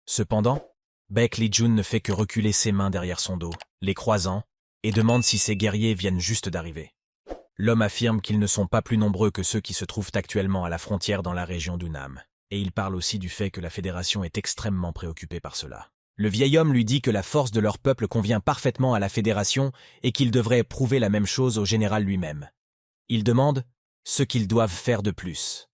Cependant, Baek Lee-jun ne fait que reculer ses mains derrière son dos, les croisant, et demande si ses guerriers viennent juste d'arriver. L'homme affirme qu'ils ne sont pas plus nombreux que ceux qui se trouvent actuellement à la frontière dans la région d'Unam, et il parle aussi du fait que la Fédération est extrêmement préoccupée par cela. Le vieil homme lui dit que la force de leur peuple convient parfaitement à la Fédération et qu'il devrait prouver la même chose au général lui-même. Il demande ce qu'ils doivent faire de plus.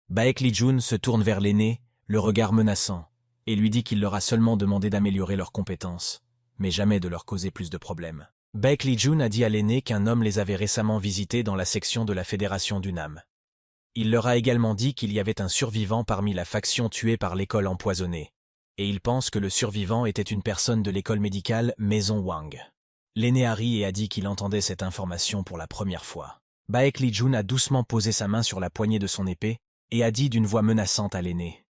Baek Lee-jun se tourne vers l'aîné, le regard menaçant, et lui dit qu'il leur a seulement demandé d'améliorer leurs compétences, mais jamais de leur causer plus de problèmes. Baek Lee-jun a dit à l'aîné qu'un homme les avait récemment visités dans la section de la Fédération d'Unam. Il leur a également dit qu'il y avait un survivant parmi la faction tuée par l'école empoisonnée, et il pense que le survivant était une personne de l'école médicale Maison Wang. L'aîné a ri et a dit qu'il entendait cette information pour la première fois. Baek Lee-jun a doucement posé sa main sur la poignée de son épée et a dit d'une voix menaçante à l'aîné.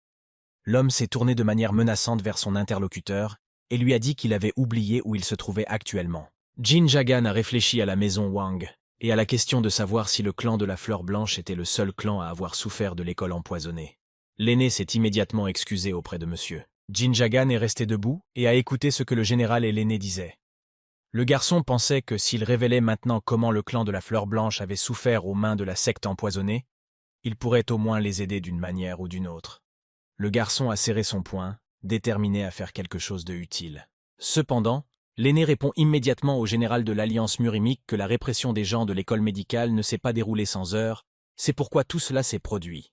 L'homme s'est tourné de manière menaçante vers son interlocuteur et lui a dit qu'il avait oublié où il se trouvait actuellement. Jin Jagan a réfléchi à la maison Wang et à la question de savoir si le clan de la Fleur Blanche était le seul clan à avoir souffert de l'école empoisonnée. L'aîné s'est immédiatement excusé auprès de monsieur. Jin Jagan est resté debout et a écouté ce que le général et l'aîné disaient. Le garçon pensait que s'il révélait maintenant comment le clan de la Fleur Blanche avait souffert aux mains de la secte empoisonnée, il pourrait au moins les aider d'une manière ou d'une autre. Le garçon a serré son poing, déterminé à faire quelque chose de utile. Cependant, l'aîné répond immédiatement au général de l'Alliance murimique que la répression des gens de l'école médicale ne s'est pas déroulée sans heurts, c'est pourquoi tout cela s'est produit.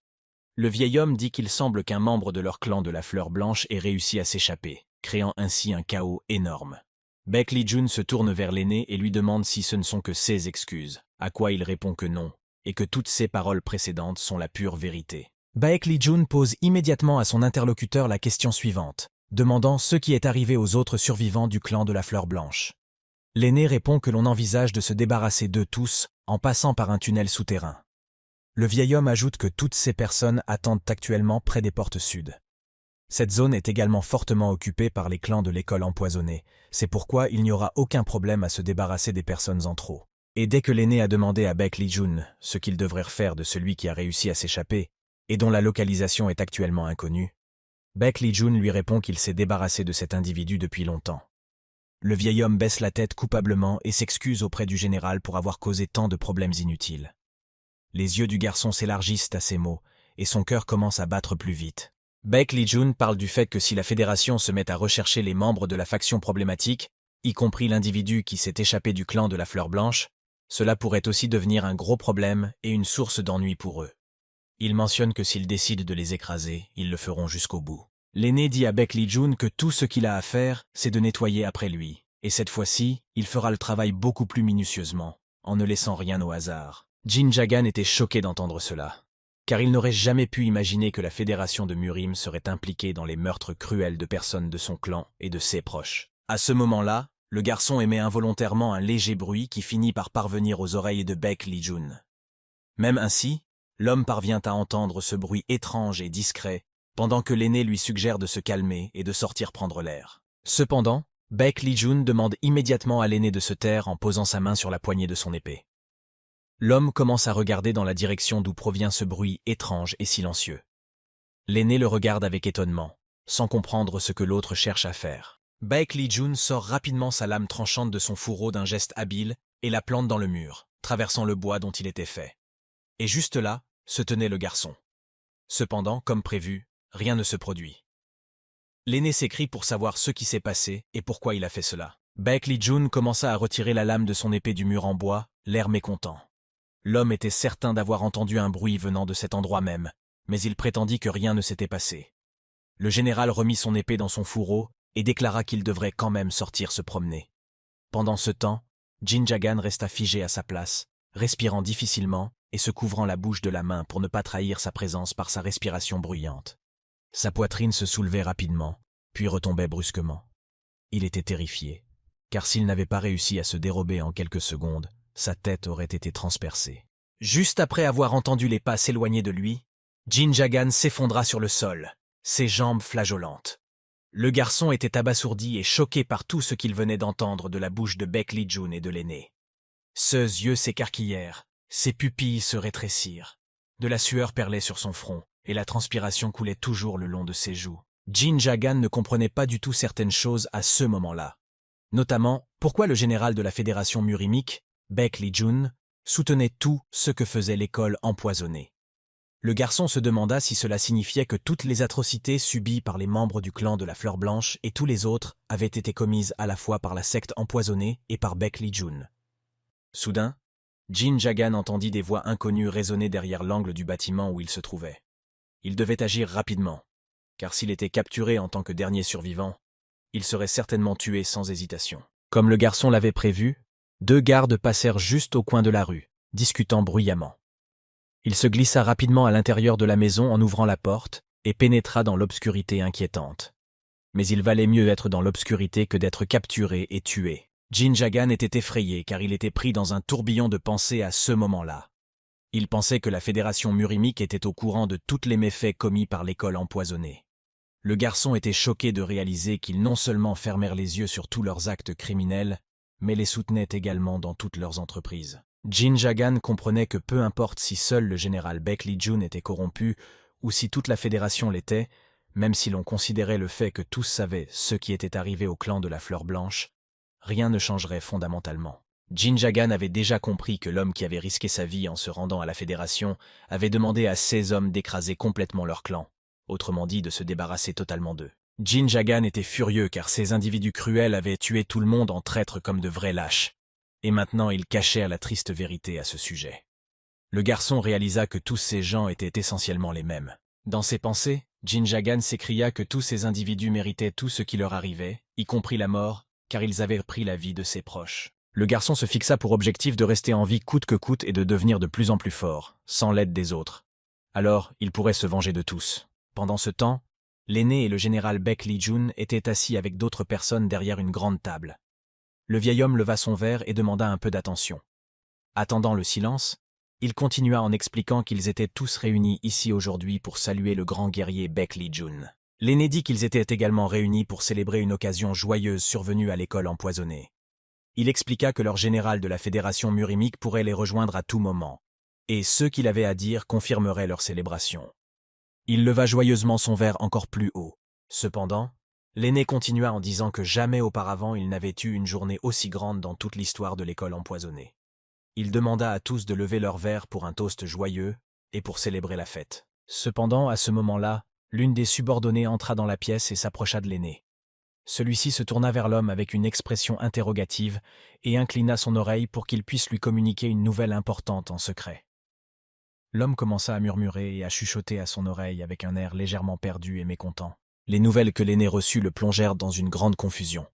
Le vieil homme dit qu'il semble qu'un membre de leur clan de la Fleur Blanche ait réussi à s'échapper, créant ainsi un chaos énorme. Baek Lee-jun se tourne vers l'aîné et lui demande si ce ne sont que ses excuses, à quoi il répond que non, et que toutes ses paroles précédentes sont la pure vérité. Baek Lee-jun pose immédiatement à son interlocuteur la question suivante, demandant ce qui est arrivé aux autres survivants du clan de la Fleur Blanche. L'aîné répond que l'on envisage de se débarrasser d'eux tous en passant par un tunnel souterrain. Le vieil homme ajoute que toutes ces personnes attendent actuellement près des portes sud. Cette zone est également fortement occupée par les clans de l'école empoisonnée, c'est pourquoi il n'y aura aucun problème à se débarrasser des personnes en trop. Et dès que l'aîné a demandé à Baek Lee-jun ce qu'il devrait faire de celui qui a réussi à s'échapper, et dont la localisation est actuellement inconnue, Baek Lee-jun lui répond qu'il s'est débarrassé de cet individu depuis longtemps. Le vieil homme baisse la tête coupablement et s'excuse auprès du général pour avoir causé tant de problèmes inutiles. Les yeux du garçon s'élargissent à ces mots, et son cœur commence à battre plus vite. Baek Lee-jun parle du fait que si la Fédération se met à rechercher les membres de la faction problématique, y compris l'individu qui s'est échappé du clan de la Fleur Blanche, cela pourrait aussi devenir un gros problème et une source d'ennui pour eux. Il mentionne que s'ils décident de les écraser, ils le feront jusqu'au bout. L'aîné dit à Baek Lee-jun que tout ce qu'il a à faire, c'est de nettoyer après lui, et cette fois-ci, il fera le travail beaucoup plus minutieusement, en ne laissant rien au hasard. Jin Jagan était choqué d'entendre cela, car il n'aurait jamais pu imaginer que la Fédération de Murim serait impliquée dans les meurtres cruels de personnes de son clan et de ses proches. À ce moment-là, le garçon émet involontairement un léger bruit qui finit par parvenir aux oreilles de Baek Lee-jun. Même ainsi, l'homme parvient à entendre ce bruit étrange et discret, pendant que l'aîné lui suggère de se calmer et de sortir prendre l'air. Cependant, Baek Lee-jun demande immédiatement à l'aîné de se taire en posant sa main sur la poignée de son épée. L'homme commence à regarder dans la direction d'où provient ce bruit étrange et silencieux. L'aîné le regarde avec étonnement, sans comprendre ce que l'autre cherche à faire. Baek Lee-jun sort rapidement sa lame tranchante de son fourreau d'un geste habile et la plante dans le mur, traversant le bois dont il était fait. Et juste là, se tenait le garçon. Cependant, comme prévu, rien ne se produit. L'aîné s'écrie pour savoir ce qui s'est passé et pourquoi il a fait cela. Baek Lee-jun commença à retirer la lame de son épée du mur en bois, l'air mécontent. L'homme était certain d'avoir entendu un bruit venant de cet endroit même, mais il prétendit que rien ne s'était passé. Le général remit son épée dans son fourreau et déclara qu'il devrait quand même sortir se promener. Pendant ce temps, Jin Jagan resta figé à sa place, respirant difficilement et se couvrant la bouche de la main pour ne pas trahir sa présence par sa respiration bruyante. Sa poitrine se soulevait rapidement, puis retombait brusquement. Il était terrifié, car s'il n'avait pas réussi à se dérober en quelques secondes, sa tête aurait été transpercée. Juste après avoir entendu les pas s'éloigner de lui, Jin Jagan s'effondra sur le sol, ses jambes flageolantes. Le garçon était abasourdi et choqué par tout ce qu'il venait d'entendre de la bouche de Baek Lee-jun et de l'aîné. Ses yeux s'écarquillèrent, ses pupilles se rétrécirent. De la sueur perlait sur son front, et la transpiration coulait toujours le long de ses joues. Jin Jagan ne comprenait pas du tout certaines choses à ce moment-là. Notamment, pourquoi le général de la Fédération Murimique, Baek Lee-jun, soutenait tout ce que faisait l'école empoisonnée. Le garçon se demanda si cela signifiait que toutes les atrocités subies par les membres du clan de la Fleur Blanche et tous les autres avaient été commises à la fois par la secte empoisonnée et par Baek Lee-jun. Soudain, Jin Jagan entendit des voix inconnues résonner derrière l'angle du bâtiment où il se trouvait. Il devait agir rapidement, car s'il était capturé en tant que dernier survivant, il serait certainement tué sans hésitation. Comme le garçon l'avait prévu, 2 gardes passèrent juste au coin de la rue, discutant bruyamment. Il se glissa rapidement à l'intérieur de la maison en ouvrant la porte et pénétra dans l'obscurité inquiétante. Mais il valait mieux être dans l'obscurité que d'être capturé et tué. Jin Jagan était effrayé car il était pris dans un tourbillon de pensées à ce moment-là. Il pensait que la Fédération Murimique était au courant de tous les méfaits commis par l'école empoisonnée. Le garçon était choqué de réaliser qu'ils non seulement fermèrent les yeux sur tous leurs actes criminels, mais les soutenaient également dans toutes leurs entreprises. Jin Jagan comprenait que peu importe si seul le général Baek Lee-jun était corrompu ou si toute la Fédération l'était, même si l'on considérait le fait que tous savaient ce qui était arrivé au clan de la Fleur Blanche, rien ne changerait fondamentalement. Jin Jagan avait déjà compris que l'homme qui avait risqué sa vie en se rendant à la Fédération avait demandé à ces hommes d'écraser complètement leur clan, autrement dit de se débarrasser totalement d'eux. Jin Jagan était furieux car ces individus cruels avaient tué tout le monde en traîtres comme de vrais lâches, et maintenant ils cachèrent la triste vérité à ce sujet. Le garçon réalisa que tous ces gens étaient essentiellement les mêmes. Dans ses pensées, Jin Jagan s'écria que tous ces individus méritaient tout ce qui leur arrivait, y compris la mort, car ils avaient pris la vie de ses proches. Le garçon se fixa pour objectif de rester en vie coûte que coûte et de devenir de plus en plus fort, sans l'aide des autres. Alors, il pourrait se venger de tous. Pendant ce temps, l'aîné et le général Baek Lee-jun étaient assis avec d'autres personnes derrière une grande table. Le vieil homme leva son verre et demanda un peu d'attention. Attendant le silence, il continua en expliquant qu'ils étaient tous réunis ici aujourd'hui pour saluer le grand guerrier Baek Lee-jun. L'aîné dit qu'ils étaient également réunis pour célébrer une occasion joyeuse survenue à l'école empoisonnée. Il expliqua que leur général de la Fédération Murimique pourrait les rejoindre à tout moment, et ceux qu'il avait à dire confirmeraient leur célébration. Il leva joyeusement son verre encore plus haut. Cependant, l'aîné continua en disant que jamais auparavant il n'avait eu une journée aussi grande dans toute l'histoire de l'école empoisonnée. Il demanda à tous de lever leur verre pour un toast joyeux et pour célébrer la fête. Cependant, à ce moment-là, l'une des subordonnées entra dans la pièce et s'approcha de l'aîné. Celui-ci se tourna vers l'homme avec une expression interrogative et inclina son oreille pour qu'il puisse lui communiquer une nouvelle importante en secret. L'homme commença à murmurer et à chuchoter à son oreille avec un air légèrement perdu et mécontent. Les nouvelles que l'aîné reçut le plongèrent dans une grande confusion.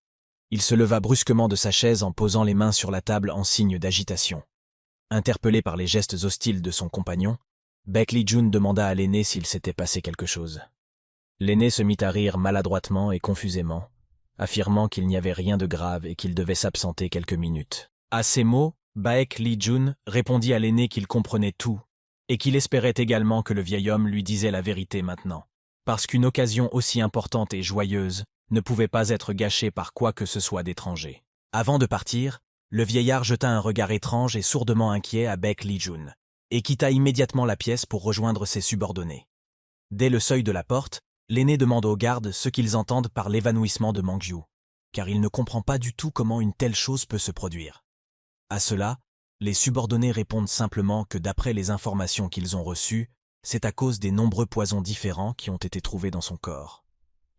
Il se leva brusquement de sa chaise en posant les mains sur la table en signe d'agitation. Interpellé par les gestes hostiles de son compagnon, Baek Lee-jun demanda à l'aîné s'il s'était passé quelque chose. L'aîné se mit à rire maladroitement et confusément, affirmant qu'il n'y avait rien de grave et qu'il devait s'absenter quelques minutes. À ces mots, Baek Lee-jun répondit à l'aîné qu'il comprenait tout et qu'il espérait également que le vieil homme lui disait la vérité maintenant, parce qu'une occasion aussi importante et joyeuse ne pouvait pas être gâchée par quoi que ce soit d'étranger. Avant de partir, le vieillard jeta un regard étrange et sourdement inquiet à Baek Lee-jun et quitta immédiatement la pièce pour rejoindre ses subordonnés. Dès le seuil de la porte, l'aîné demande aux gardes ce qu'ils entendent par l'évanouissement de Mangyu, car il ne comprend pas du tout comment une telle chose peut se produire. À cela, les subordonnés répondent simplement que d'après les informations qu'ils ont reçues, c'est à cause des nombreux poisons différents qui ont été trouvés dans son corps.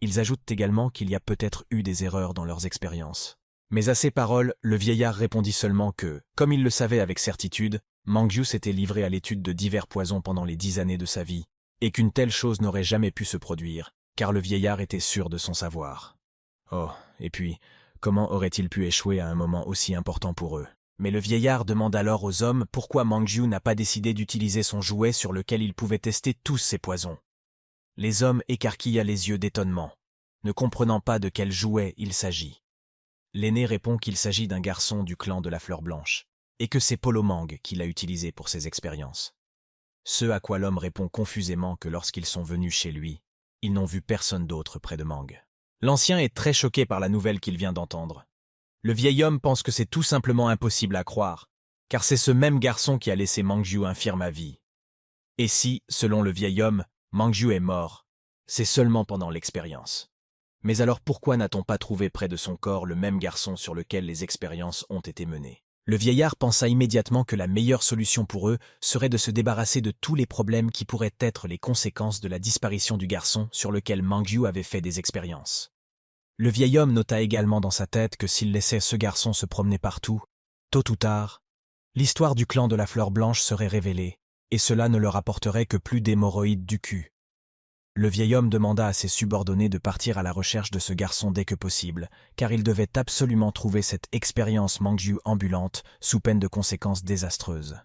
Ils ajoutent également qu'il y a peut-être eu des erreurs dans leurs expériences. Mais à ces paroles, le vieillard répondit seulement que, comme il le savait avec certitude, Mangyu s'était livré à l'étude de divers poisons pendant les 10 années de sa vie, et qu'une telle chose n'aurait jamais pu se produire, car le vieillard était sûr de son savoir. Oh, et puis, comment aurait-il pu échouer à un moment aussi important pour eux? Mais le vieillard demande alors aux hommes pourquoi Mangyu n'a pas décidé d'utiliser son jouet sur lequel il pouvait tester tous ces poisons. Les hommes écarquillent les yeux d'étonnement, ne comprenant pas de quel jouet il s'agit. L'aîné répond qu'il s'agit d'un garçon du clan de la Fleur Blanche, et que c'est Polomang qui l'a utilisé pour ses expériences. Ce à quoi l'homme répond confusément que lorsqu'ils sont venus chez lui, ils n'ont vu personne d'autre près de Mang. L'ancien est très choqué par la nouvelle qu'il vient d'entendre. Le vieil homme pense que c'est tout simplement impossible à croire, car c'est ce même garçon qui a laissé Mangyu infirme à vie. Et si, selon le vieil homme, Mangyu est mort, C'est seulement pendant l'expérience. Mais alors pourquoi n'a-t-on pas trouvé près de son corps le même garçon sur lequel les expériences ont été menées? Le vieillard pensa immédiatement que la meilleure solution pour eux serait de se débarrasser de tous les problèmes qui pourraient être les conséquences de la disparition du garçon sur lequel Mangyu avait fait des expériences. Le vieil homme nota également dans sa tête que s'il laissait ce garçon se promener partout, tôt ou tard, l'histoire du clan de la fleur blanche serait révélée, et cela ne leur apporterait que plus d'hémorroïdes du cul. Le vieil homme demanda à ses subordonnés de partir à la recherche de ce garçon dès que possible, car il devait absolument trouver cette expérience Mangyu ambulante sous peine de conséquences désastreuses.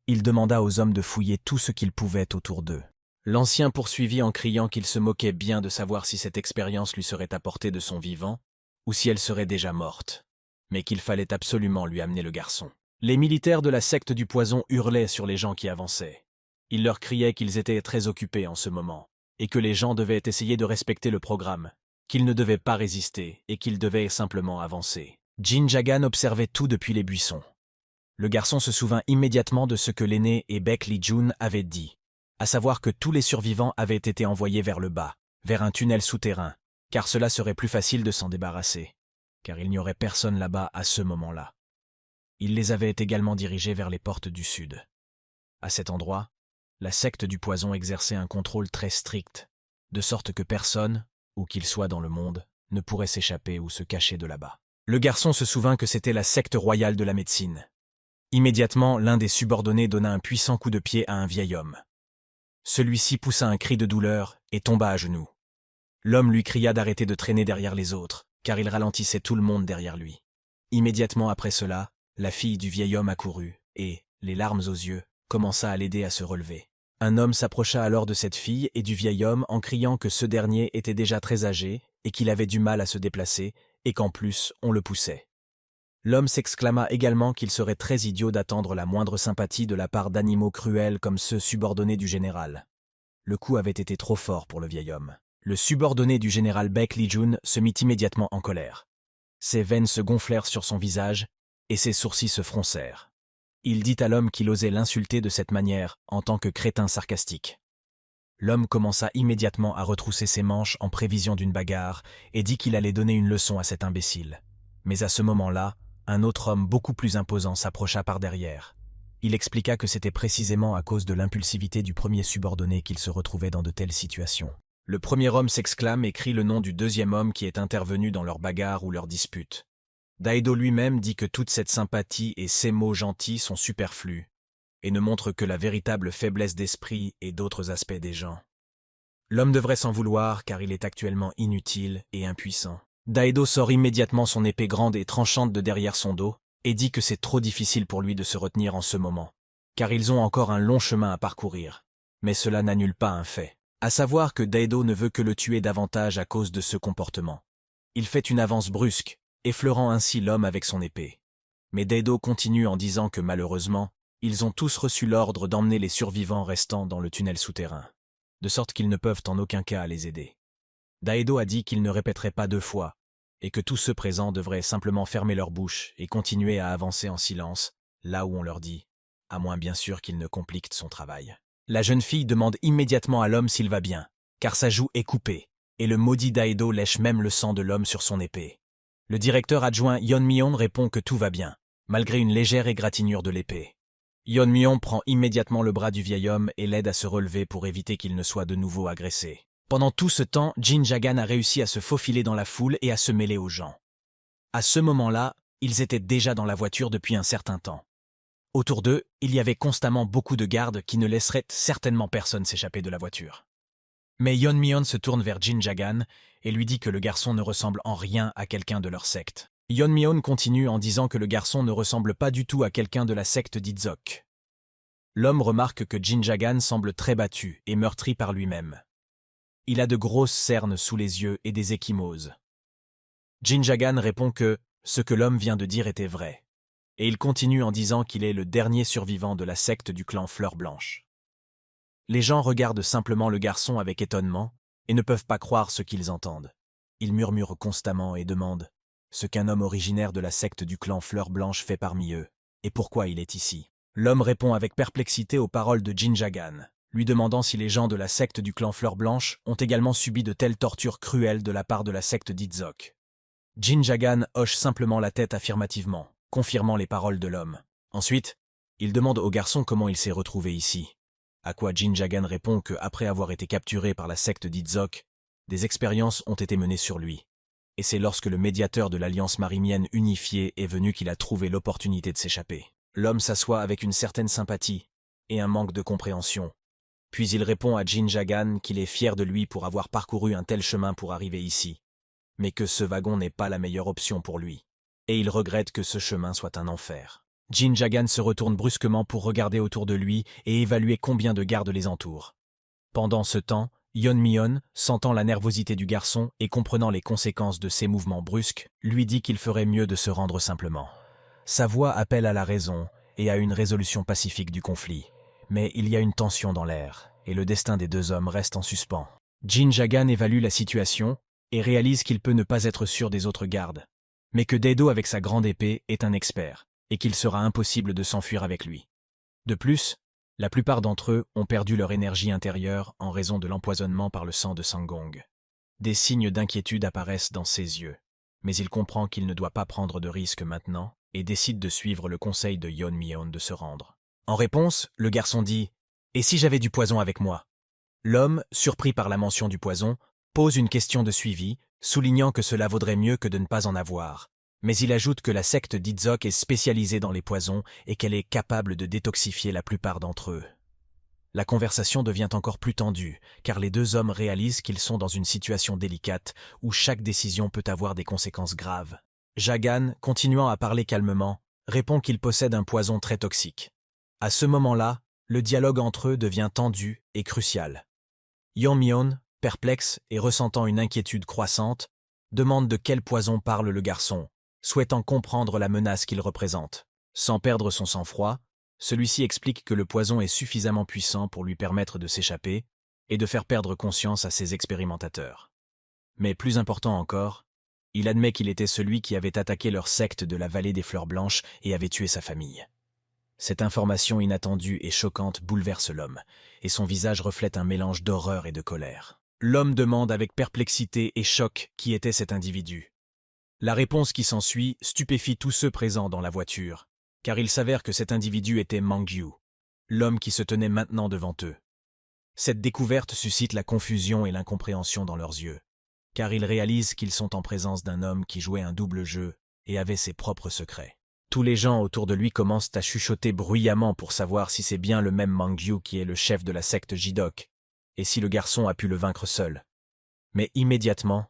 Il demanda aux hommes de fouiller tout ce qu'ils pouvaient autour d'eux. L'ancien poursuivit en criant qu'il se moquait bien de savoir si cette expérience lui serait apportée de son vivant, ou si elle serait déjà morte, mais qu'il fallait absolument lui amener le garçon. Les militaires de la secte du poison hurlaient sur les gens qui avançaient. Ils leur criaient qu'ils étaient très occupés en ce moment, et que les gens devaient essayer de respecter le programme, qu'ils ne devaient pas résister et qu'ils devaient simplement avancer. Jin Jagan observait tout depuis les buissons. Le garçon se souvint immédiatement de ce que l'aîné et Baek Lee-jun avaient dit, à savoir que tous les survivants avaient été envoyés vers le bas, vers un tunnel souterrain, car cela serait plus facile de s'en débarrasser, car il n'y aurait personne là-bas à ce moment-là. Il les avait également dirigés vers les portes du sud. À cet endroit, la secte du poison exerçait un contrôle très strict, de sorte que personne, où qu'il soit dans le monde, ne pourrait s'échapper ou se cacher de là-bas. Le garçon se souvint que c'était la secte royale de la médecine. Immédiatement, l'un des subordonnés donna un puissant coup de pied à un vieil homme. Celui-ci poussa un cri de douleur et tomba à genoux. L'homme lui cria d'arrêter de traîner derrière les autres, car il ralentissait tout le monde derrière lui. Immédiatement après cela, la fille du vieil homme accourut et, les larmes aux yeux, commença à l'aider à se relever. Un homme s'approcha alors de cette fille et du vieil homme en criant que ce dernier était déjà très âgé et qu'il avait du mal à se déplacer et qu'en plus on le poussait. L'homme s'exclama également qu'il serait très idiot d'attendre la moindre sympathie de la part d'animaux cruels comme ceux subordonnés du général. Le coup avait été trop fort pour le vieil homme. Le subordonné du général Baek Lee-jun se mit immédiatement en colère. Ses veines se gonflèrent sur son visage et ses sourcils se froncèrent. Il dit à l'homme qu'il osait l'insulter de cette manière en tant que crétin sarcastique. L'homme commença immédiatement à retrousser ses manches en prévision d'une bagarre et dit qu'il allait donner une leçon à cet imbécile. Mais à ce moment-là, un autre homme beaucoup plus imposant s'approcha par derrière. Il expliqua que c'était précisément à cause de l'impulsivité du premier subordonné qu'il se retrouvait dans de telles situations. Le premier homme s'exclame et crie le nom du deuxième homme qui est intervenu dans leur bagarre ou leur dispute. Daido lui-même dit que toute cette sympathie et ces mots gentils sont superflus et ne montrent que la véritable faiblesse d'esprit et d'autres aspects des gens. L'homme devrait s'en vouloir car il est actuellement inutile et impuissant. Daido sort immédiatement son épée grande et tranchante de derrière son dos et dit que c'est trop difficile pour lui de se retenir en ce moment, car ils ont encore un long chemin à parcourir. Mais cela n'annule pas un fait, à savoir que Daido ne veut que le tuer davantage à cause de ce comportement. Il fait une avance brusque, effleurant ainsi l'homme avec son épée. Mais Daido continue en disant que malheureusement, ils ont tous reçu l'ordre d'emmener les survivants restants dans le tunnel souterrain, de sorte qu'ils ne peuvent en aucun cas les aider. Daido a dit qu'il ne répéterait pas 2 fois, et que tous ceux présents devraient simplement fermer leur bouche et continuer à avancer en silence, là où on leur dit, à moins bien sûr qu'il ne complique son travail. La jeune fille demande immédiatement à l'homme s'il va bien, car sa joue est coupée, et le maudit Daido lèche même le sang de l'homme sur son épée. Le directeur adjoint Yeon-myeon répond que tout va bien, malgré une légère égratignure de l'épée. Yeon-myeon prend immédiatement le bras du vieil homme et l'aide à se relever pour éviter qu'il ne soit de nouveau agressé. Pendant tout ce temps, Jin Jagan a réussi à se faufiler dans la foule et à se mêler aux gens. À ce moment-là, ils étaient déjà dans la voiture depuis un certain temps. Autour d'eux, il y avait constamment beaucoup de gardes qui ne laisseraient certainement personne s'échapper de la voiture. Mais Yeon-myeon se tourne vers Jin Jagan et lui dit que le garçon ne ressemble en rien à quelqu'un de leur secte. Yeon-myeon continue en disant que le garçon ne ressemble pas du tout à quelqu'un de la secte d'Idzok. L'homme remarque que Jin Jagan semble très battu et meurtri par lui-même. Il a de grosses cernes sous les yeux et des ecchymoses. Jin Jagan répond que ce que l'homme vient de dire était vrai, et il continue en disant qu'il est le dernier survivant de la secte du clan Fleur Blanche. Les gens regardent simplement le garçon avec étonnement et ne peuvent pas croire ce qu'ils entendent. Ils murmurent constamment et demandent ce qu'un homme originaire de la secte du clan Fleur Blanche fait parmi eux, et pourquoi il est ici. L'homme répond avec perplexité aux paroles de Jin Jagan. lui demandant si les gens de la secte du clan Fleur Blanche ont également subi de telles tortures cruelles de la part de la secte d'Itzok. Jin Jagan hoche simplement la tête affirmativement, confirmant les paroles de l'homme. Ensuite, il demande au garçon comment il s'est retrouvé ici. À quoi Jin Jagan répond que, après avoir été capturé par la secte d'Itzok, des expériences ont été menées sur lui. Et c'est lorsque le médiateur de l'Alliance marimienne unifiée est venu qu'il a trouvé l'opportunité de s'échapper. L'homme s'assoit avec une certaine sympathie et un manque de compréhension. Puis il répond à Jin Jagan qu'il est fier de lui pour avoir parcouru un tel chemin pour arriver ici, mais que ce wagon n'est pas la meilleure option pour lui, et il regrette que ce chemin soit un enfer. Jin Jagan se retourne brusquement pour regarder autour de lui et évaluer combien de gardes les entourent. Pendant ce temps, Yeon-mi-yeon, sentant la nervosité du garçon et comprenant les conséquences de ses mouvements brusques, lui dit qu'il ferait mieux de se rendre simplement. Sa voix appelle à la raison et à une résolution pacifique du conflit. Mais il y a une tension dans l'air, et le destin des deux hommes reste en suspens. Jin Jagan évalue la situation et réalise qu'il peut ne pas être sûr des autres gardes, mais que Daedo avec sa grande épée est un expert, et qu'il sera impossible de s'enfuir avec lui. De plus, la plupart d'entre eux ont perdu leur énergie intérieure en raison de l'empoisonnement par le sang de Sangong. Des signes d'inquiétude apparaissent dans ses yeux, mais il comprend qu'il ne doit pas prendre de risques maintenant et décide de suivre le conseil de Yeon-mi-yeon de se rendre. En réponse, le garçon dit « Et si j'avais du poison avec moi ?» L'homme, surpris par la mention du poison, pose une question de suivi, soulignant que cela vaudrait mieux que de ne pas en avoir. Mais il ajoute que la secte d'Itzok est spécialisée dans les poisons et qu'elle est capable de détoxifier la plupart d'entre eux. La conversation devient encore plus tendue, car les deux hommes réalisent qu'ils sont dans une situation délicate où chaque décision peut avoir des conséquences graves. Jagan, continuant à parler calmement, répond qu'il possède un poison très toxique. À ce moment-là, le dialogue entre eux devient tendu et crucial. Yeon-mi-yeon, perplexe et ressentant une inquiétude croissante, demande de quel poison parle le garçon, souhaitant comprendre la menace qu'il représente. Sans perdre son sang-froid, celui-ci explique que le poison est suffisamment puissant pour lui permettre de s'échapper et de faire perdre conscience à ses expérimentateurs. Mais plus important encore, il admet qu'il était celui qui avait attaqué leur secte de la vallée des Fleurs Blanches et avait tué sa famille. Cette information inattendue et choquante bouleverse l'homme, et son visage reflète un mélange d'horreur et de colère. L'homme demande avec perplexité et choc qui était cet individu. La réponse qui s'ensuit stupéfie tous ceux présents dans la voiture, car il s'avère que cet individu était Mangyu, l'homme qui se tenait maintenant devant eux. Cette découverte suscite la confusion et l'incompréhension dans leurs yeux, car ils réalisent qu'ils sont en présence d'un homme qui jouait un double jeu et avait ses propres secrets. Tous les gens autour de lui commencent à chuchoter bruyamment pour savoir si c'est bien le même Mangyu qui est le chef de la secte Jidok, et si le garçon a pu le vaincre seul. Mais immédiatement,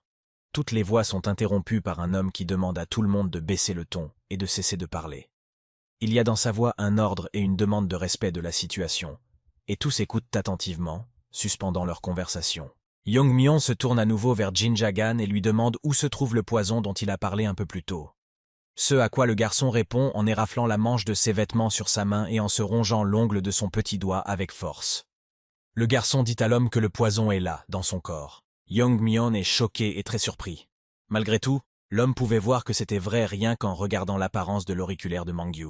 toutes les voix sont interrompues par un homme qui demande à tout le monde de baisser le ton et de cesser de parler. Il y a dans sa voix un ordre et une demande de respect de la situation, et tous écoutent attentivement, suspendant leur conversation. Yeon-mi-yeon se tourne à nouveau vers Jin Jagan et lui demande où se trouve le poison dont il a parlé un peu plus tôt. Ce à quoi le garçon répond en éraflant la manche de ses vêtements sur sa main et en se rongeant l'ongle de son petit doigt avec force. Le garçon dit à l'homme que le poison est là, dans son corps. Yeon-mi-yeon est choqué et très surpris. Malgré tout, l'homme pouvait voir que c'était vrai rien qu'en regardant l'apparence de l'auriculaire de Mangyu.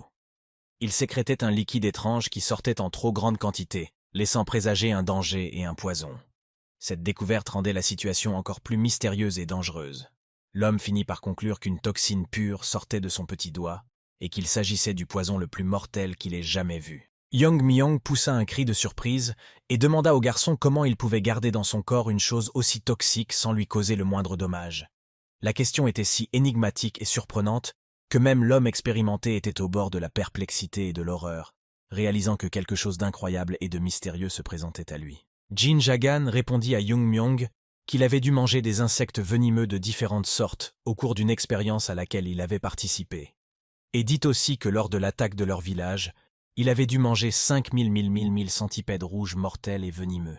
Il sécrétait un liquide étrange qui sortait en trop grande quantité, laissant présager un danger et un poison. Cette découverte rendait la situation encore plus mystérieuse et dangereuse. L'homme finit par conclure qu'une toxine pure sortait de son petit doigt et qu'il s'agissait du poison le plus mortel qu'il ait jamais vu. Yeon-mi-yeon poussa un cri de surprise et demanda au garçon comment il pouvait garder dans son corps une chose aussi toxique sans lui causer le moindre dommage. La question était si énigmatique et surprenante que même l'homme expérimenté était au bord de la perplexité et de l'horreur, réalisant que quelque chose d'incroyable et de mystérieux se présentait à lui. Jin Jagan répondit à Yeon-mi-yeon qu'il avait dû manger des insectes venimeux de différentes sortes au cours d'une expérience à laquelle il avait participé. Et dit aussi que lors de l'attaque de leur village, il avait dû manger 5000 centipèdes rouges mortels et venimeux.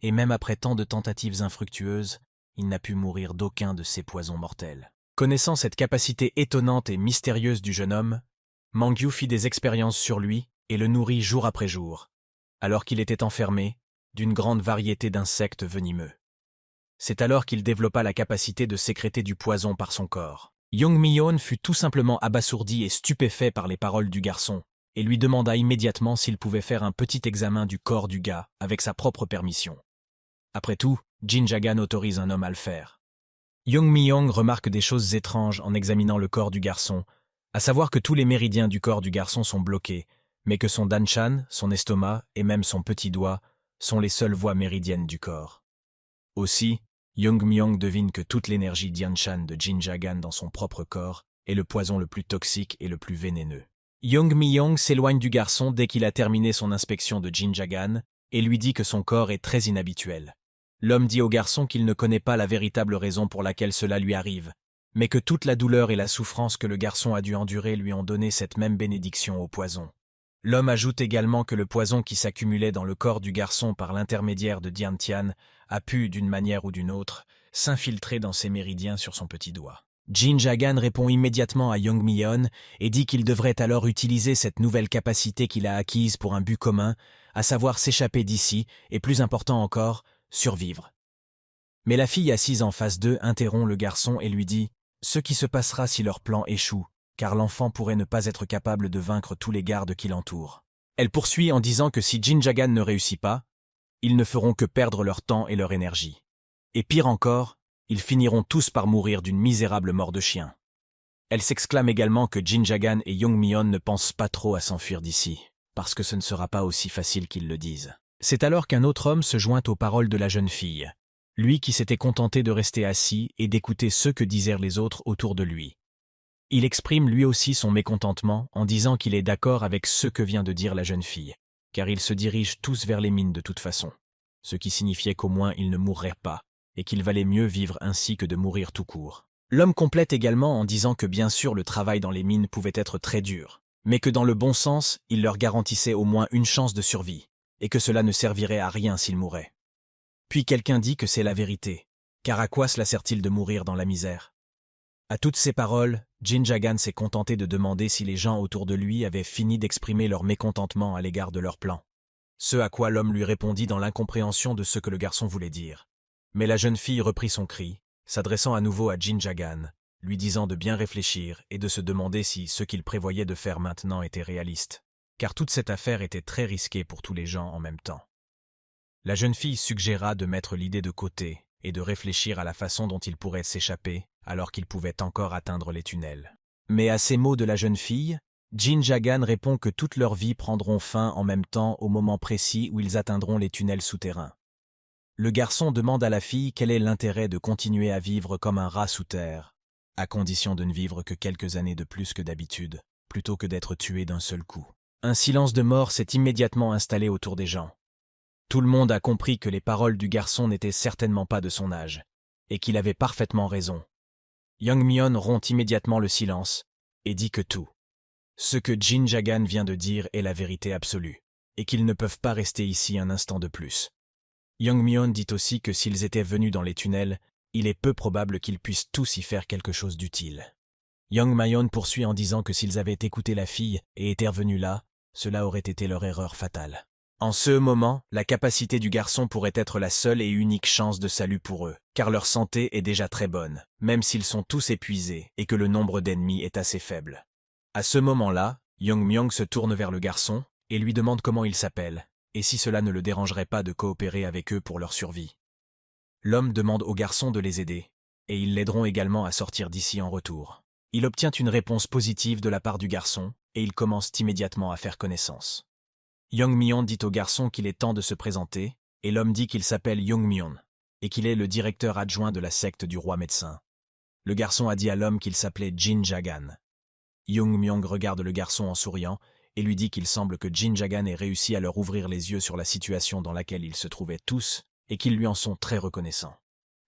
Et même après tant de tentatives infructueuses, il n'a pu mourir d'aucun de ces poisons mortels. Connaissant cette capacité étonnante et mystérieuse du jeune homme, Mangyu fit des expériences sur lui et le nourrit jour après jour, alors qu'il était enfermé d'une grande variété d'insectes venimeux. C'est alors qu'il développa la capacité de sécréter du poison par son corps. Yeon-mi-yeon fut tout simplement abasourdi et stupéfait par les paroles du garçon, et lui demanda immédiatement s'il pouvait faire un petit examen du corps du gars avec sa propre permission. Après tout, Jin Jagan autorise un homme à le faire. Young Mi-young remarque des choses étranges en examinant le corps du garçon, à savoir que tous les méridiens du corps du garçon sont bloqués, mais que son danchan, son estomac et même son petit doigt sont les seules voies méridiennes du corps. Aussi, Young Mi-young devine que toute l'énergie Dianchan de Jin Jagan dans son propre corps est le poison le plus toxique et le plus vénéneux. Young Mi-young s'éloigne du garçon dès qu'il a terminé son inspection de Jin Jagan et lui dit que son corps est très inhabituel. L'homme dit au garçon qu'il ne connaît pas la véritable raison pour laquelle cela lui arrive, mais que toute la douleur et la souffrance que le garçon a dû endurer lui ont donné cette même bénédiction au poison. L'homme ajoute également que le poison qui s'accumulait dans le corps du garçon par l'intermédiaire de Diantian a pu, d'une manière ou d'une autre, s'infiltrer dans ses méridiens sur son petit doigt. Jin Jagan répond immédiatement à Young Mi-yeon et dit qu'il devrait alors utiliser cette nouvelle capacité qu'il a acquise pour un but commun, à savoir s'échapper d'ici et, plus important encore, survivre. Mais la fille assise en face d'eux interrompt le garçon et lui dit « Ce qui se passera si leur plan échoue, car l'enfant pourrait ne pas être capable de vaincre tous les gardes qui l'entourent. » Elle poursuit en disant que si Jin Jagan ne réussit pas, ils ne feront que perdre leur temps et leur énergie. Et pire encore, ils finiront tous par mourir d'une misérable mort de chien. Elle s'exclame également que Jin Jagan et Young Mi-yeon ne pensent pas trop à s'enfuir d'ici, parce que ce ne sera pas aussi facile qu'ils le disent. C'est alors qu'un autre homme se joint aux paroles de la jeune fille, lui qui s'était contenté de rester assis et d'écouter ce que disaient les autres autour de lui. Il exprime lui aussi son mécontentement en disant qu'il est d'accord avec ce que vient de dire la jeune fille, car ils se dirigent tous vers les mines de toute façon, ce qui signifiait qu'au moins ils ne mourraient pas, et qu'il valait mieux vivre ainsi que de mourir tout court. L'homme complète également en disant que bien sûr le travail dans les mines pouvait être très dur, mais que dans le bon sens, il leur garantissait au moins une chance de survie, et que cela ne servirait à rien s'ils mouraient. Puis quelqu'un dit que c'est la vérité, car à quoi cela sert-il de mourir dans la misère? À toutes ces paroles, Jin Jagan s'est contenté de demander si les gens autour de lui avaient fini d'exprimer leur mécontentement à l'égard de leur plan. Ce à quoi l'homme lui répondit dans l'incompréhension de ce que le garçon voulait dire. Mais la jeune fille reprit son cri, s'adressant à nouveau à Jin Jagan, lui disant de bien réfléchir et de se demander si ce qu'il prévoyait de faire maintenant était réaliste, car toute cette affaire était très risquée pour tous les gens en même temps. La jeune fille suggéra de mettre l'idée de côté et de réfléchir à la façon dont il pourrait s'échapper alors qu'il pouvait encore atteindre les tunnels. Mais à ces mots de la jeune fille, Jin Jagan répond que toutes leurs vies prendront fin en même temps au moment précis où ils atteindront les tunnels souterrains. Le garçon demande à la fille quel est l'intérêt de continuer à vivre comme un rat sous terre, à condition de ne vivre que quelques années de plus que d'habitude, plutôt que d'être tué d'un seul coup. Un silence de mort s'est immédiatement installé autour des gens. Tout le monde a compris que les paroles du garçon n'étaient certainement pas de son âge, et qu'il avait parfaitement raison. Young Mi-yeon rompt immédiatement le silence, et dit que tout. Ce que Jin Jagan vient de dire est la vérité absolue, et qu'ils ne peuvent pas rester ici un instant de plus. Young Mi-yeon dit aussi que s'ils étaient venus dans les tunnels, il est peu probable qu'ils puissent tous y faire quelque chose d'utile. Young Mi-yeon poursuit en disant que s'ils avaient écouté la fille et étaient revenus là, cela aurait été leur erreur fatale. En ce moment, la capacité du garçon pourrait être la seule et unique chance de salut pour eux, car leur santé est déjà très bonne, même s'ils sont tous épuisés et que le nombre d'ennemis est assez faible. À ce moment-là, Young Mi-yeon se tourne vers le garçon et lui demande comment il s'appelle, et si cela ne le dérangerait pas de coopérer avec eux pour leur survie. L'homme demande au garçon de les aider, et ils l'aideront également à sortir d'ici en retour. Il obtient une réponse positive de la part du garçon, et ils commencent immédiatement à faire connaissance. Young Mi-yeon dit au garçon qu'il est temps de se présenter, et l'homme dit qu'il s'appelle Young Mi-yeon, et qu'il est le directeur adjoint de la secte du roi médecin. Le garçon a dit à l'homme qu'il s'appelait Jin Jagan. Young Mi-yeon regarde le garçon en souriant, et lui dit qu'il semble que Jin Jagan ait réussi à leur ouvrir les yeux sur la situation dans laquelle ils se trouvaient tous, et qu'ils lui en sont très reconnaissants.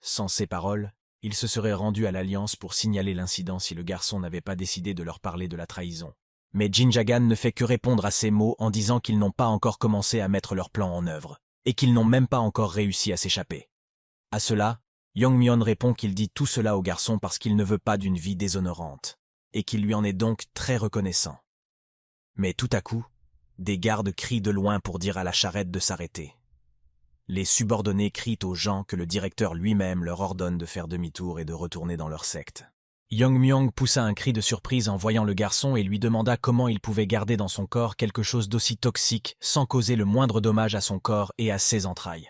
Sans ces paroles, ils se seraient rendus à l'Alliance pour signaler l'incident si le garçon n'avait pas décidé de leur parler de la trahison. Mais Jin Jagan ne fait que répondre à ces mots en disant qu'ils n'ont pas encore commencé à mettre leur plan en œuvre, et qu'ils n'ont même pas encore réussi à s'échapper. À cela, Young Mi-yeon répond qu'il dit tout cela au garçon parce qu'il ne veut pas d'une vie déshonorante, et qu'il lui en est donc très reconnaissant. Mais tout à coup, des gardes crient de loin pour dire à la charrette de s'arrêter. Les subordonnés crient aux gens que le directeur lui-même leur ordonne de faire demi-tour et de retourner dans leur secte. Young Myung poussa un cri de surprise en voyant le garçon et lui demanda comment il pouvait garder dans son corps quelque chose d'aussi toxique sans causer le moindre dommage à son corps et à ses entrailles.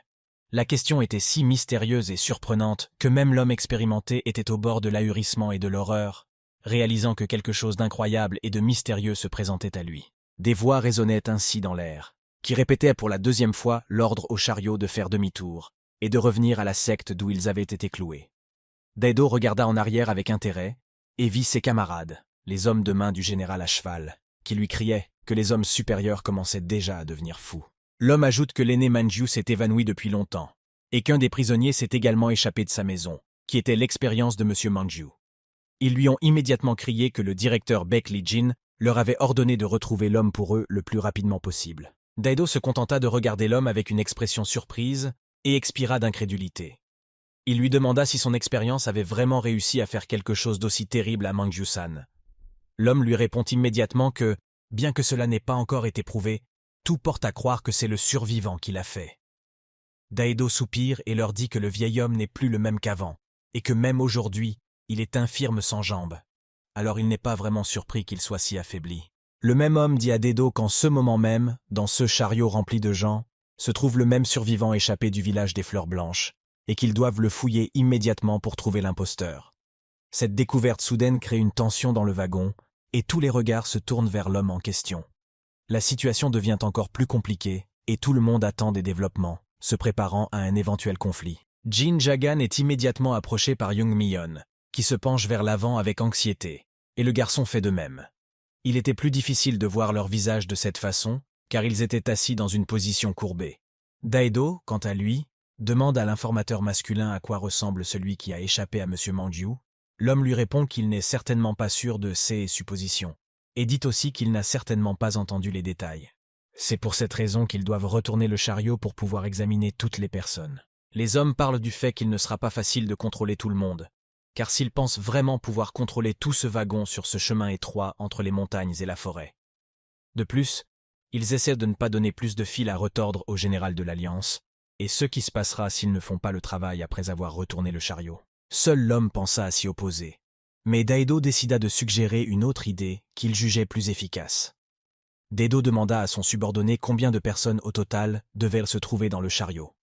La question était si mystérieuse et surprenante que même l'homme expérimenté était au bord de l'ahurissement et de l'horreur, réalisant que quelque chose d'incroyable et de mystérieux se présentait à lui. Des voix résonnaient ainsi dans l'air, qui répétaient pour la deuxième fois l'ordre au chariot de faire demi-tour et de revenir à la secte d'où ils avaient été cloués. Daedo regarda en arrière avec intérêt et vit ses camarades, les hommes de main du général à cheval, qui lui criaient que les hommes supérieurs commençaient déjà à devenir fous. L'homme ajoute que l'aîné Manju s'est évanoui depuis longtemps, et qu'un des prisonniers s'est également échappé de sa maison, qui était l'expérience de M. Manju. Ils lui ont immédiatement crié que le directeur Baek Lee-jin leur avait ordonné de retrouver l'homme pour eux le plus rapidement possible. Daedo se contenta de regarder l'homme avec une expression surprise et expira d'incrédulité. Il lui demanda si son expérience avait vraiment réussi à faire quelque chose d'aussi terrible à Mangju-san. L'homme lui répond immédiatement que, bien que cela n'ait pas encore été prouvé, tout porte à croire que c'est le survivant qui l'a fait. Daedo soupire et leur dit que le vieil homme n'est plus le même qu'avant, et que même aujourd'hui, il est infirme sans jambes. Alors il n'est pas vraiment surpris qu'il soit si affaibli. Le même homme dit à Daedo qu'en ce moment même, dans ce chariot rempli de gens, se trouve le même survivant échappé du village des Fleurs Blanches, et qu'ils doivent le fouiller immédiatement pour trouver l'imposteur. Cette découverte soudaine crée une tension dans le wagon, et tous les regards se tournent vers l'homme en question. La situation devient encore plus compliquée, et tout le monde attend des développements, se préparant à un éventuel conflit. Jin Jagan est immédiatement approché par Young Myon, qui se penche vers l'avant avec anxiété, et le garçon fait de même. Il était plus difficile de voir leur visage de cette façon, car ils étaient assis dans une position courbée. Daedo, quant à lui, demande à l'informateur masculin à quoi ressemble celui qui a échappé à M. Manju. L'homme lui répond qu'il n'est certainement pas sûr de ses suppositions, et dit aussi qu'il n'a certainement pas entendu les détails. C'est pour cette raison qu'ils doivent retourner le chariot pour pouvoir examiner toutes les personnes. Les hommes parlent du fait qu'il ne sera pas facile de contrôler tout le monde, car s'ils pensent vraiment pouvoir contrôler tout ce wagon sur ce chemin étroit entre les montagnes et la forêt. De plus, ils essaient de ne pas donner plus de fil à retordre au général de l'Alliance, et ce qui se passera s'ils ne font pas le travail après avoir retourné le chariot. Seul l'homme pensa à s'y opposer. Mais Daedo décida de suggérer une autre idée qu'il jugeait plus efficace. Daedo demanda à son subordonné combien de personnes au total devaient se trouver dans le chariot.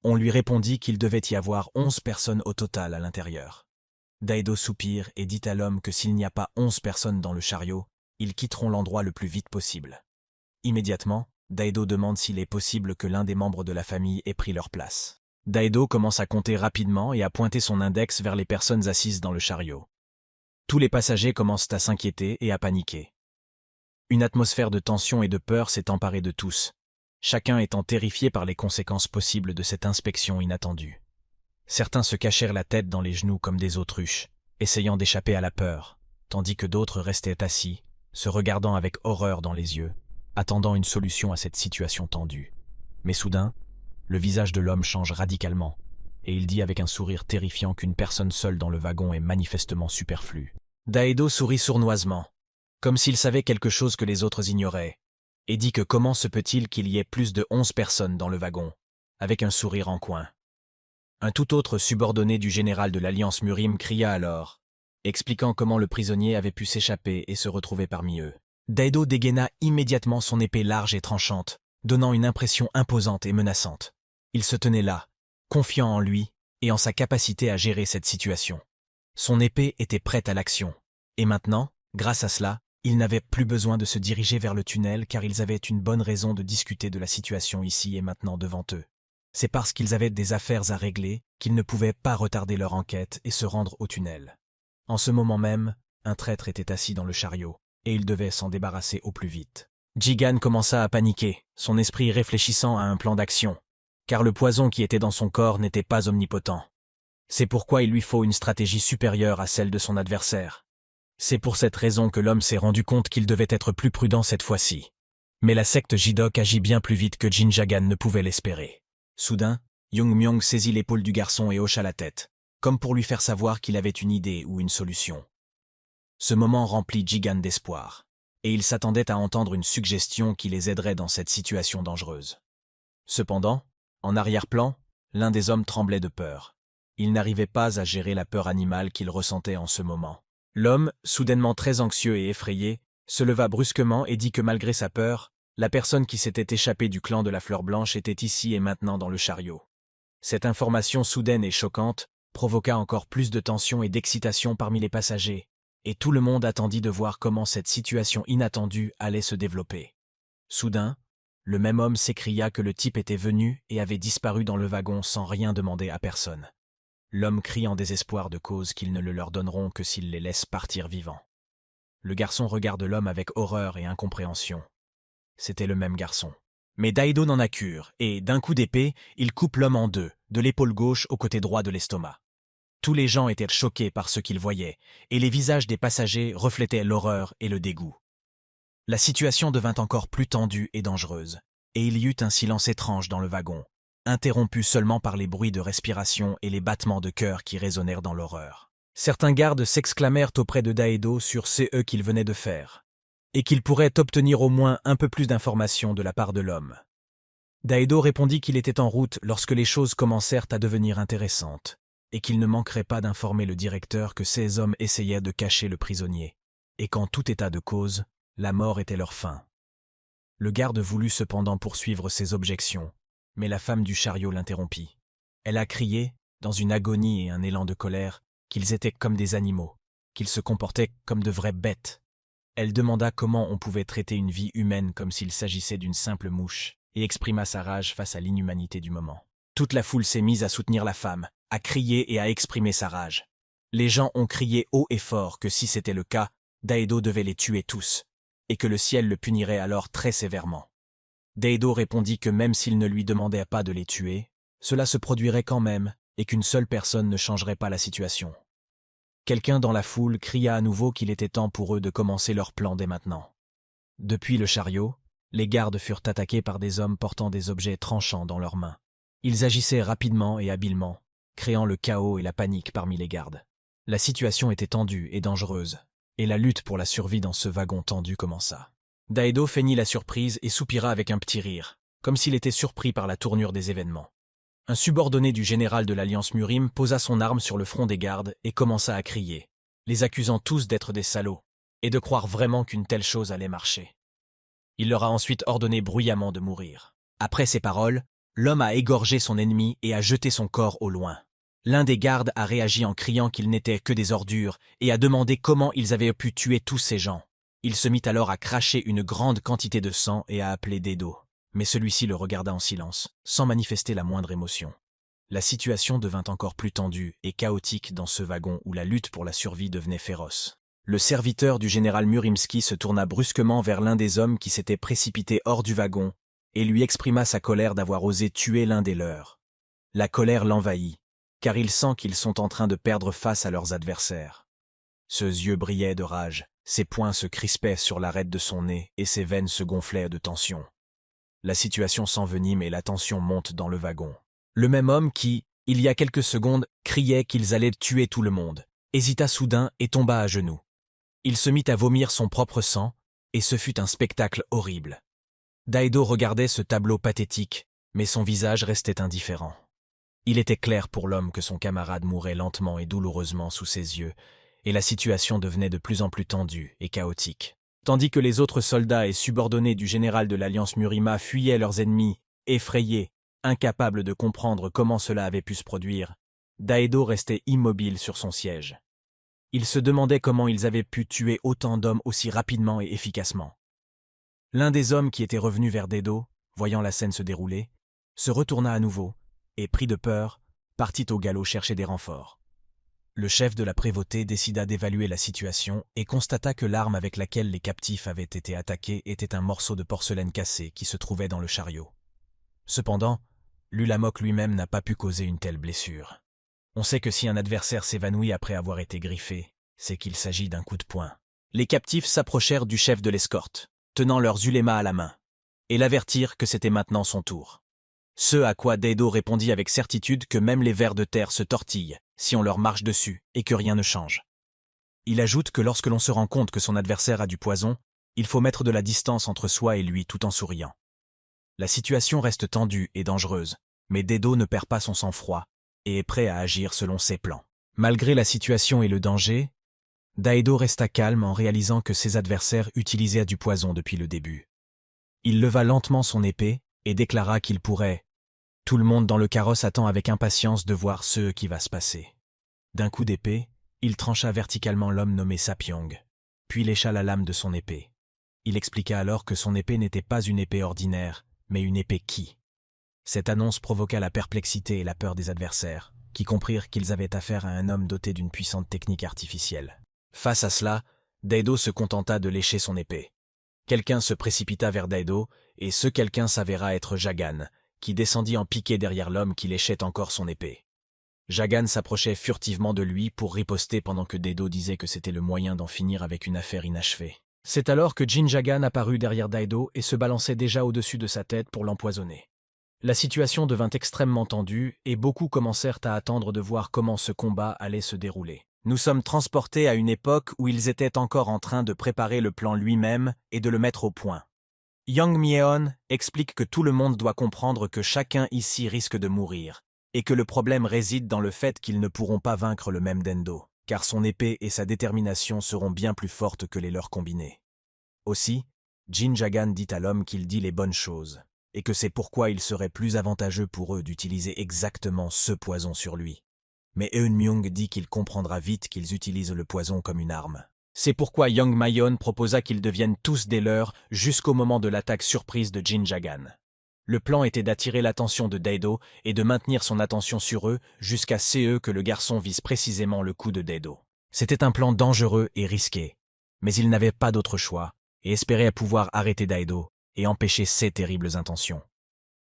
On lui répondit qu'il devait y avoir 11 personnes au total à l'intérieur. Daedo soupire et dit à l'homme que s'il n'y a pas 11 personnes dans le chariot, ils quitteront l'endroit le plus vite possible. Immédiatement, Daedo demande s'il est possible que l'un des membres de la famille ait pris leur place. Daedo commence à compter rapidement et à pointer son index vers les personnes assises dans le chariot. Tous les passagers commencent à s'inquiéter et à paniquer. Une atmosphère de tension et de peur s'est emparée de tous, chacun étant terrifié par les conséquences possibles de cette inspection inattendue. Certains se cachèrent la tête dans les genoux comme des autruches, essayant d'échapper à la peur, tandis que d'autres restaient assis, se regardant avec horreur dans les yeux, attendant une solution à cette situation tendue. Mais soudain, le visage de l'homme change radicalement, et il dit avec un sourire terrifiant qu'une personne seule dans le wagon est manifestement superflue. Daedo sourit sournoisement, comme s'il savait quelque chose que les autres ignoraient, et dit que comment se peut-il qu'il y ait plus de 11 personnes dans le wagon, avec un sourire en coin. Un tout autre subordonné du général de l'Alliance Murim cria alors, expliquant comment le prisonnier avait pu s'échapper et se retrouver parmi eux. Daedo dégaina immédiatement son épée large et tranchante, donnant une impression imposante et menaçante. Il se tenait là, confiant en lui et en sa capacité à gérer cette situation. Son épée était prête à l'action, et maintenant, grâce à cela, ils n'avaient plus besoin de se diriger vers le tunnel car ils avaient une bonne raison de discuter de la situation ici et maintenant devant eux. C'est parce qu'ils avaient des affaires à régler qu'ils ne pouvaient pas retarder leur enquête et se rendre au tunnel. En ce moment même, un traître était assis dans le chariot, et il devait s'en débarrasser au plus vite. Jigan commença à paniquer, son esprit réfléchissant à un plan d'action, car le poison qui était dans son corps n'était pas omnipotent. C'est pourquoi il lui faut une stratégie supérieure à celle de son adversaire. C'est pour cette raison que l'homme s'est rendu compte qu'il devait être plus prudent cette fois-ci. Mais la secte Jidok agit bien plus vite que Jin Jagan ne pouvait l'espérer. Soudain, Young Myung saisit l'épaule du garçon et hocha la tête, comme pour lui faire savoir qu'il avait une idée ou une solution. Ce moment remplit Jigan d'espoir, et il s'attendait à entendre une suggestion qui les aiderait dans cette situation dangereuse. Cependant, en arrière-plan, l'un des hommes tremblait de peur. Il n'arrivait pas à gérer la peur animale qu'il ressentait en ce moment. L'homme, soudainement très anxieux et effrayé, se leva brusquement et dit que malgré sa peur, la personne qui s'était échappée du clan de la Fleur Blanche était ici et maintenant dans le chariot. Cette information soudaine et choquante provoqua encore plus de tension et d'excitation parmi les passagers, et tout le monde attendit de voir comment cette situation inattendue allait se développer. Soudain, le même homme s'écria que le type était venu et avait disparu dans le wagon sans rien demander à personne. L'homme crie en désespoir de cause qu'ils ne le leur donneront que s'ils les laissent partir vivants. Le garçon regarde l'homme avec horreur et incompréhension. C'était le même garçon. Mais Daido n'en a cure, et, d'un coup d'épée, il coupe l'homme en deux, de l'épaule gauche au côté droit de l'estomac. Tous les gens étaient choqués par ce qu'ils voyaient, et les visages des passagers reflétaient l'horreur et le dégoût. La situation devint encore plus tendue et dangereuse, et il y eut un silence étrange dans le wagon, interrompu seulement par les bruits de respiration et les battements de cœur qui résonnèrent dans l'horreur. Certains gardes s'exclamèrent auprès de Daido sur ce qu'il venait de faire, et qu'il pourrait obtenir au moins un peu plus d'informations de la part de l'homme. Daido répondit qu'il était en route lorsque les choses commencèrent à devenir intéressantes, et qu'il ne manquerait pas d'informer le directeur que ces hommes essayaient de cacher le prisonnier, et qu'en tout état de cause, la mort était leur fin. Le garde voulut cependant poursuivre ses objections, mais la femme du chariot l'interrompit. Elle a crié, dans une agonie et un élan de colère, qu'ils étaient comme des animaux, qu'ils se comportaient comme de vraies bêtes. Elle demanda comment on pouvait traiter une vie humaine comme s'il s'agissait d'une simple mouche, et exprima sa rage face à l'inhumanité du moment. Toute la foule s'est mise à soutenir la femme, à crier et à exprimer sa rage. Les gens ont crié haut et fort que si c'était le cas, Daido devait les tuer tous, et que le ciel le punirait alors très sévèrement. Daido répondit que même s'il ne lui demandait pas de les tuer, cela se produirait quand même, et qu'une seule personne ne changerait pas la situation. Quelqu'un dans la foule cria à nouveau qu'il était temps pour eux de commencer leur plan dès maintenant. Depuis le chariot, les gardes furent attaqués par des hommes portant des objets tranchants dans leurs mains. Ils agissaient rapidement et habilement, créant le chaos et la panique parmi les gardes. La situation était tendue et dangereuse, et la lutte pour la survie dans ce wagon tendu commença. Daido feignit la surprise et soupira avec un petit rire, comme s'il était surpris par la tournure des événements. Un subordonné du général de l'Alliance Murim posa son arme sur le front des gardes et commença à crier, les accusant tous d'être des salauds, et de croire vraiment qu'une telle chose allait marcher. Il leur a ensuite ordonné bruyamment de mourir. Après ces paroles, l'homme a égorgé son ennemi et a jeté son corps au loin. L'un des gardes a réagi en criant qu'ils n'étaient que des ordures et a demandé comment ils avaient pu tuer tous ces gens. Il se mit alors à cracher une grande quantité de sang et à appeler Daido. Mais celui-ci le regarda en silence, sans manifester la moindre émotion. La situation devint encore plus tendue et chaotique dans ce wagon où la lutte pour la survie devenait féroce. Le serviteur du général Murimski se tourna brusquement vers l'un des hommes qui s'était précipité hors du wagon et lui exprima sa colère d'avoir osé tuer l'un des leurs. La colère l'envahit, car il sent qu'ils sont en train de perdre face à leurs adversaires. Ses yeux brillaient de rage, ses poings se crispaient sur l'arête de son nez et ses veines se gonflaient de tension. La situation s'envenime et la tension monte dans le wagon. Le même homme qui, il y a quelques secondes, criait qu'ils allaient tuer tout le monde, hésita soudain et tomba à genoux. Il se mit à vomir son propre sang, et ce fut un spectacle horrible. Daido regardait ce tableau pathétique, mais son visage restait indifférent. Il était clair pour l'homme que son camarade mourait lentement et douloureusement sous ses yeux, et la situation devenait de plus en plus tendue et chaotique. Tandis que les autres soldats et subordonnés du général de l'Alliance Murima fuyaient leurs ennemis, effrayés, incapables de comprendre comment cela avait pu se produire, Daido restait immobile sur son siège. Il se demandait comment ils avaient pu tuer autant d'hommes aussi rapidement et efficacement. L'un des hommes qui était revenu vers Daido, voyant la scène se dérouler, se retourna à nouveau, et pris de peur, partit au galop chercher des renforts. Le chef de la prévôté décida d'évaluer la situation et constata que l'arme avec laquelle les captifs avaient été attaqués était un morceau de porcelaine cassée qui se trouvait dans le chariot. Cependant, l'Ulamok lui-même n'a pas pu causer une telle blessure. On sait que si un adversaire s'évanouit après avoir été griffé, c'est qu'il s'agit d'un coup de poing. Les captifs s'approchèrent du chef de l'escorte, tenant leurs ulémas à la main, et l'avertirent que c'était maintenant son tour. Ce à quoi Daido répondit avec certitude que même les vers de terre se tortillent si on leur marche dessus et que rien ne change. Il ajoute que lorsque l'on se rend compte que son adversaire a du poison, il faut mettre de la distance entre soi et lui tout en souriant. La situation reste tendue et dangereuse, mais Daido ne perd pas son sang-froid et est prêt à agir selon ses plans. Malgré la situation et le danger, Daido resta calme en réalisant que ses adversaires utilisaient du poison depuis le début. Il leva lentement son épée et déclara qu'il pourrait. Tout le monde dans le carrosse attend avec impatience de voir ce qui va se passer. D'un coup d'épée, il trancha verticalement l'homme nommé Sapyong, puis lécha la lame de son épée. Il expliqua alors que son épée n'était pas une épée ordinaire, mais une épée Ki. Cette annonce provoqua la perplexité et la peur des adversaires, qui comprirent qu'ils avaient affaire à un homme doté d'une puissante technique artificielle. Face à cela, Daido se contenta de lécher son épée. Quelqu'un se précipita vers Daido, et ce quelqu'un s'avéra être Jagan, qui descendit en piqué derrière l'homme qui léchait encore son épée. Jagan s'approchait furtivement de lui pour riposter pendant que Daido disait que c'était le moyen d'en finir avec une affaire inachevée. C'est alors que Jin Jagan apparut derrière Daido et se balançait déjà au-dessus de sa tête pour l'empoisonner. La situation devint extrêmement tendue et beaucoup commencèrent à attendre de voir comment ce combat allait se dérouler. Nous sommes transportés à une époque où ils étaient encore en train de préparer le plan lui-même et de le mettre au point. Yang Myeon explique que tout le monde doit comprendre que chacun ici risque de mourir, et que le problème réside dans le fait qu'ils ne pourront pas vaincre le même Dendo, car son épée et sa détermination seront bien plus fortes que les leurs combinées. Aussi, Jin Jagan dit à l'homme qu'il dit les bonnes choses, et que c'est pourquoi il serait plus avantageux pour eux d'utiliser exactement ce poison sur lui. Mais Eun-myung dit qu'il comprendra vite qu'ils utilisent le poison comme une arme. C'est pourquoi Yang Myeon proposa qu'ils deviennent tous des leurs jusqu'au moment de l'attaque surprise de Jin Jagan. Le plan était d'attirer l'attention de Daido et de maintenir son attention sur eux jusqu'à ce que le garçon vise précisément le coup de Daido. C'était un plan dangereux et risqué, mais ils n'avaient pas d'autre choix et espéraient pouvoir arrêter Daido et empêcher ses terribles intentions.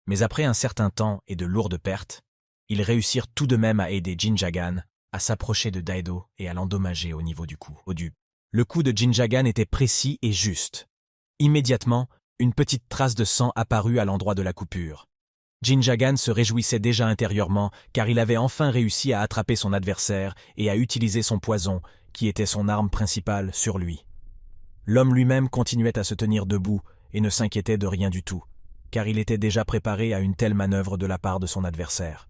Mais après un certain temps et de lourdes pertes, ils réussirent tout de même à aider Jin Jagan à s'approcher de Daido et à l'endommager au niveau du cou. Le coup de Jin Jagan était précis et juste. Immédiatement, une petite trace de sang apparut à l'endroit de la coupure. Jin Jagan se réjouissait déjà intérieurement car il avait enfin réussi à attraper son adversaire et à utiliser son poison, qui était son arme principale, sur lui. L'homme lui-même continuait à se tenir debout et ne s'inquiétait de rien du tout, car il était déjà préparé à une telle manœuvre de la part de son adversaire.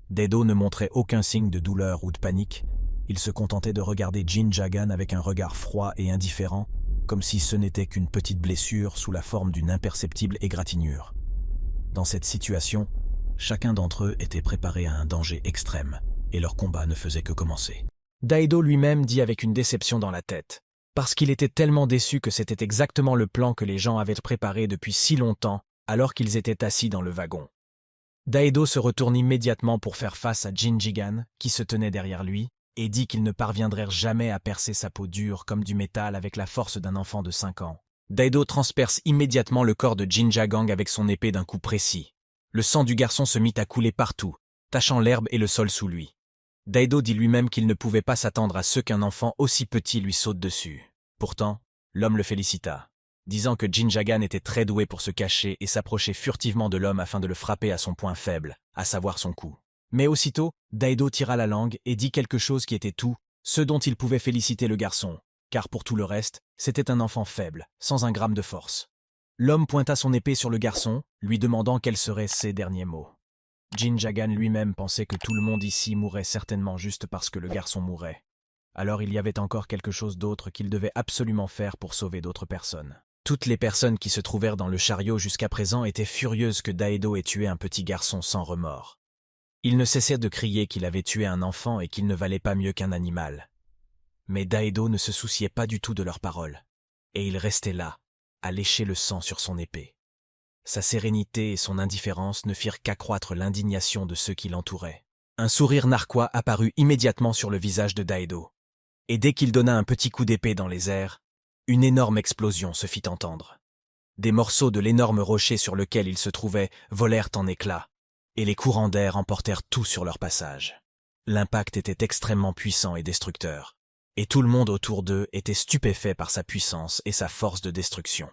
Daido ne montrait aucun signe de douleur ou de panique. Il se contentait de regarder Jin Jagan avec un regard froid et indifférent, comme si ce n'était qu'une petite blessure sous la forme d'une imperceptible égratignure. Dans cette situation, chacun d'entre eux était préparé à un danger extrême, et leur combat ne faisait que commencer. Daido lui-même dit avec une déception dans la tête, parce qu'il était tellement déçu que c'était exactement le plan que les gens avaient préparé depuis si longtemps, alors qu'ils étaient assis dans le wagon. Daido se retourne immédiatement pour faire face à Jin Jagan, qui se tenait derrière lui, et dit qu'ils ne parviendraient jamais à percer sa peau dure comme du métal avec la force d'un enfant de 5 ans. Daido transperce immédiatement le corps de Jin Jagan avec son épée d'un coup précis. Le sang du garçon se mit à couler partout, tachant l'herbe et le sol sous lui. Daido dit lui-même qu'il ne pouvait pas s'attendre à ce qu'un enfant aussi petit lui saute dessus. Pourtant, l'homme le félicita, disant que Jin Jagan était très doué pour se cacher et s'approcher furtivement de l'homme afin de le frapper à son point faible, à savoir son cou. Mais aussitôt, Daido tira la langue et dit quelque chose qui était tout, ce dont il pouvait féliciter le garçon, car pour tout le reste, c'était un enfant faible, sans un gramme de force. L'homme pointa son épée sur le garçon, lui demandant quels seraient ses derniers mots. Jin Jagan lui-même pensait que tout le monde ici mourrait certainement juste parce que le garçon mourait. Alors il y avait encore quelque chose d'autre qu'il devait absolument faire pour sauver d'autres personnes. Toutes les personnes qui se trouvèrent dans le chariot jusqu'à présent étaient furieuses que Daido ait tué un petit garçon sans remords. Ils ne cessaient de crier qu'il avait tué un enfant et qu'il ne valait pas mieux qu'un animal. Mais Daido ne se souciait pas du tout de leurs paroles, et il restait là, à lécher le sang sur son épée. Sa sérénité et son indifférence ne firent qu'accroître l'indignation de ceux qui l'entouraient. Un sourire narquois apparut immédiatement sur le visage de Daido, et dès qu'il donna un petit coup d'épée dans les airs, une énorme explosion se fit entendre. Des morceaux de l'énorme rocher sur lequel il se trouvait volèrent en éclats, et les courants d'air emportèrent tout sur leur passage. L'impact était extrêmement puissant et destructeur, et tout le monde autour d'eux était stupéfait par sa puissance et sa force de destruction.